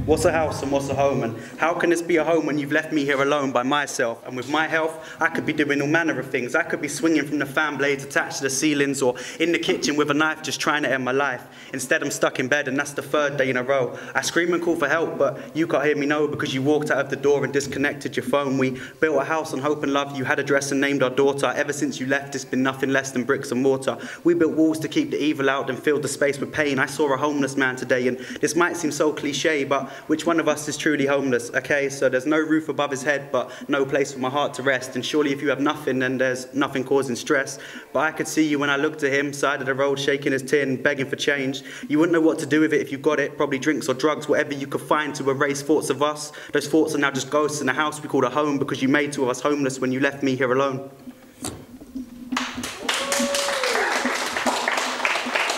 What's a house and what's a home, and how can this be a home when you've left me here alone by myself? And with my health, I could be doing all manner of things. I could be swinging from the fan blades attached to the ceilings, or in the kitchen with a knife just trying to end my life. Instead, I'm stuck in bed, and that's the 3rd day in a row. I scream and call for help, but you can't hear me no, because you walked out of the door and disconnected your phone. We built a house on hope and love. You had a dress and named our daughter. Ever since you left, it's been nothing less than bricks and mortar. We built walls to keep the evil out and filled the space with pain. I saw a homeless man today, and this might seem so cliche, but which one of us is truly homeless? Okay, so there's no roof above his head, but no place for my heart to rest. And surely if you have nothing, then there's nothing causing stress. But I could see you when I looked at him, side of the road, shaking his tin, begging for change. You wouldn't know what to do with it if you got it, probably drinks or drugs, whatever you could find to erase thoughts of us. Those thoughts are now just ghosts in a house we called a home, because you made two of us homeless when you left me here alone.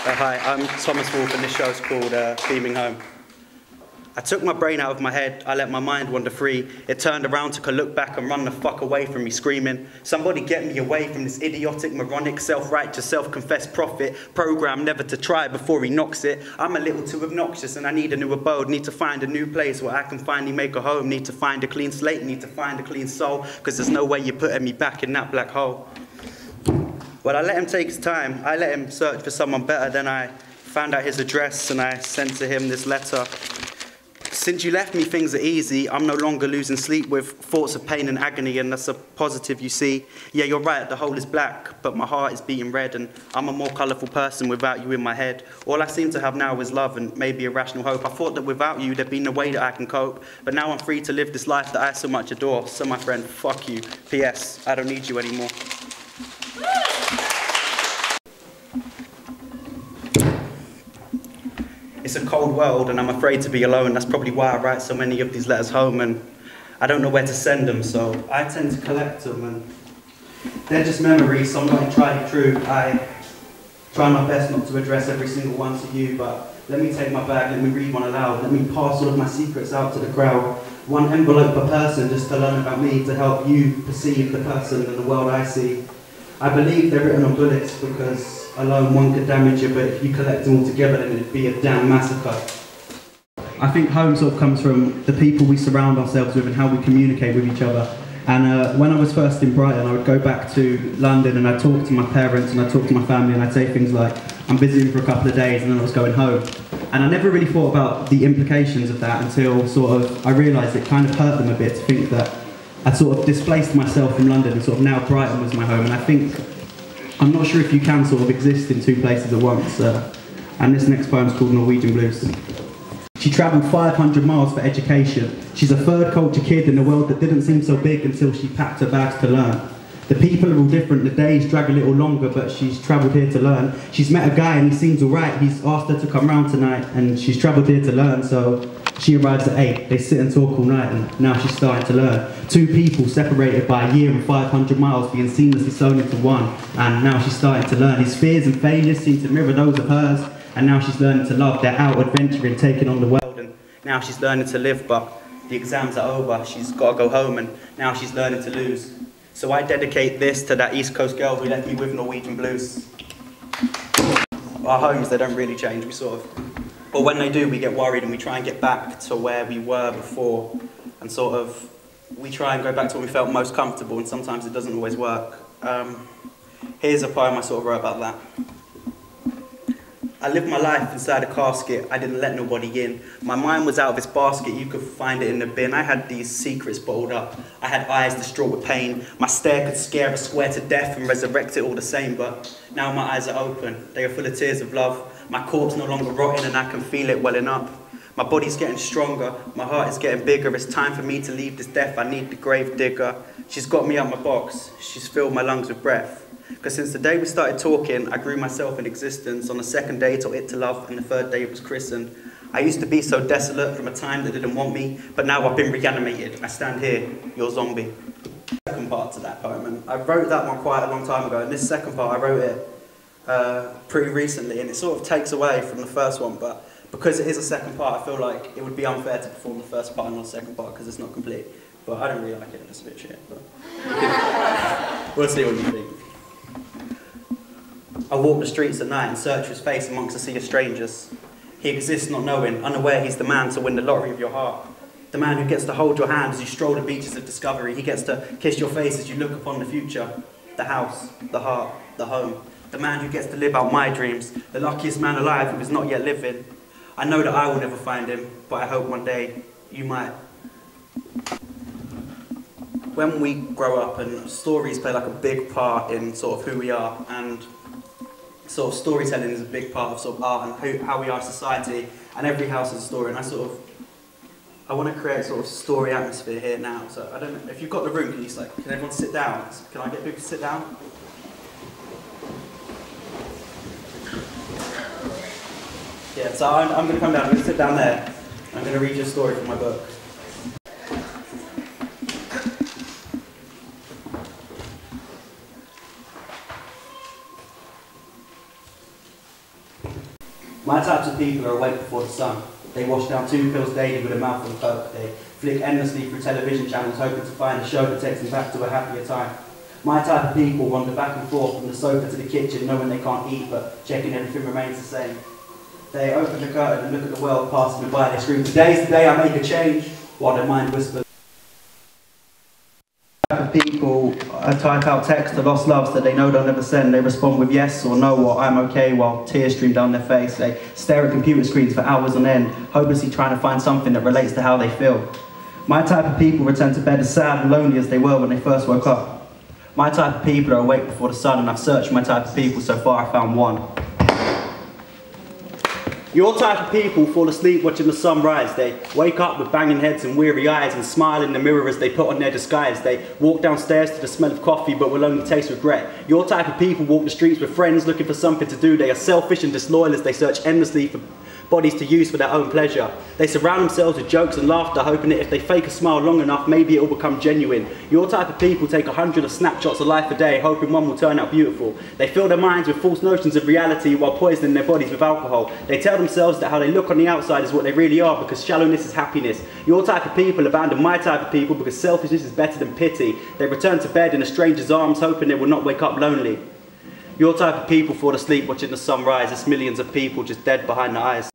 Hi, I'm Thomas Wolfe, and this show's called Beaming Home. I took my brain out of my head, I let my mind wander free. It turned around, took a look back and run the fuck away from me screaming. Somebody get me away from this idiotic, moronic, self-righteous, self-confessed prophet, programmed never to try before he knocks it. I'm a little too obnoxious and I need a new abode. Need to find a new place where I can finally make a home. Need to find a clean slate, need to find a clean soul, because there's no way you're putting me back in that black hole. Well, I let him take his time. I let him search for someone better. Then I found out his address and I sent to him this letter. Since you left me, things are easy. I'm no longer losing sleep with thoughts of pain and agony, and that's a positive, you see. Yeah, you're right, the whole is black, but my heart is beating red, and I'm a more colourful person without you in my head. All I seem to have now is love and maybe a rational hope. I thought that without you, there'd be no way that I can cope, but now I'm free to live this life that I so much adore. So, my friend, fuck you. P.S. I don't need you anymore. It's a cold world and I'm afraid to be alone. That's probably why I write so many of these letters home, and I don't know where to send them, so I tend to collect them, and they're just memories, so I'm not entirely true. I try my best not to address every single one to you, but let me take my bag, let me read one aloud, let me pass all of my secrets out to the crowd. One envelope per person just to learn about me, to help you perceive the person and the world I see. I believe they're written on bullets because alone one could damage you, but if you collect them all together then it'd be a damn massacre. I think home sort of comes from the people we surround ourselves with and how we communicate with each other. And when I was first in Brighton, I would go back to London and I'd talk to my parents and I'd talk to my family and I'd say things like, I'm visiting for a couple of days, and then I was going home. And I never really thought about the implications of that until sort of I realised it kind of hurt them a bit to think that I'd sort of displaced myself from London and sort of now Brighton was my home. And I think, I'm not sure if you can sort of exist in two places at once. And this next poem is called Norwegian Blues. She travelled 500 miles for education. She's a third culture kid in a world that didn't seem so big until she packed her bags to learn. The people are all different, the days drag a little longer, but she's travelled here to learn. She's met a guy and he seems alright. He's asked her to come round tonight and she's travelled here to learn, so she arrives at 8. They sit and talk all night and now she's starting to learn. Two people separated by a year and 500 miles being seamlessly sewn into one, and now she's starting to learn. His fears and failures seem to mirror those of hers, and now she's learning to love. They're out adventuring, taking on the world, and now she's learning to live, but the exams are over. She's got to go home and now she's learning to lose. So I dedicate this to that East Coast girl who left me with Norwegian blues. Our homes, they don't really change, we sort of, but when they do, we get worried and we try and get back to where we were before, and sort of, we try and go back to when we felt most comfortable, and sometimes it doesn't always work. Here's a poem I sort of wrote about that. I lived my life inside a casket, I didn't let nobody in. My mind was out of its basket, you could find it in the bin. I had these secrets bottled up, I had eyes distraught with pain. My stare could scare a square to death and resurrect it all the same, but now my eyes are open, they are full of tears of love. My corpse no longer rotting and I can feel it welling up. My body's getting stronger, my heart is getting bigger. It's time for me to leave this death, I need the grave digger. She's got me out my box, she's filled my lungs with breath. Because since the day we started talking, I grew myself in existence. On the second day, taught it to love, and the third day it was christened. I used to be so desolate from a time that didn't want me, but now I've been reanimated. I stand here, your zombie. Second part to that poem, and I wrote that one quite a long time ago, and this second part I wrote it pretty recently, and it sort of takes away from the first one, but because it is a second part, I feel like it would be unfair to perform the first part and not the second part because it's not complete. But I don't really like it, it's a bit shit, but we'll see what you think. I walk the streets at night and search for his face amongst a sea of strangers. He exists not knowing, unaware he's the man to win the lottery of your heart. The man who gets to hold your hand as you stroll the beaches of discovery. He gets to kiss your face as you look upon the future. The house, the heart, the home. The man who gets to live out my dreams. The luckiest man alive who is not yet living. I know that I will never find him, but I hope one day you might. When we grow up, and stories play like a big part in sort of who we are, and sort of storytelling is a big part of sort of art and how we are in society, and every house has a story, and I want to create sort of story atmosphere here now. So I don't know, if you've got the room, can everyone sit down? Can I get people to sit down? Yeah, so I'm going to come down, I'm going to sit down there. I'm going to read you a story from my book. My types of people are awake before the sun. They wash down 2 pills daily with a mouthful of coke. They flick endlessly through television channels hoping to find a show that takes them back to a happier time. My type of people wander back and forth from the sofa to the kitchen knowing they can't eat but checking everything remains the same. They open the curtain and look at the world passing them by. They scream, "Today's the day I make a change," while their mind whispers. People type out text to lost loves that they know they'll never send. They respond with yes or no or "I'm okay" while tears stream down their face. They stare at computer screens for hours on end, hopelessly trying to find something that relates to how they feel. My type of people return to bed as sad and lonely as they were when they first woke up. My type of people are awake before the sun, and I've searched my type of people. So far I found one. Your type of people fall asleep watching the sun rise. They wake up with banging heads and weary eyes and smile in the mirror as they put on their disguise. They walk downstairs to the smell of coffee but will only taste regret. Your type of people walk the streets with friends looking for something to do. They are selfish and disloyal as they search endlessly for bodies to use for their own pleasure. They surround themselves with jokes and laughter, hoping that if they fake a smile long enough, maybe it will become genuine. Your type of people take 100 of snapshots of life a day, hoping one will turn out beautiful. They fill their minds with false notions of reality while poisoning their bodies with alcohol. They tell themselves that how they look on the outside is what they really are, because shallowness is happiness. Your type of people abandon my type of people because selfishness is better than pity. They return to bed in a stranger's arms, hoping they will not wake up lonely. Your type of people fall asleep watching the sun rise. It's millions of people just dead behind the eyes.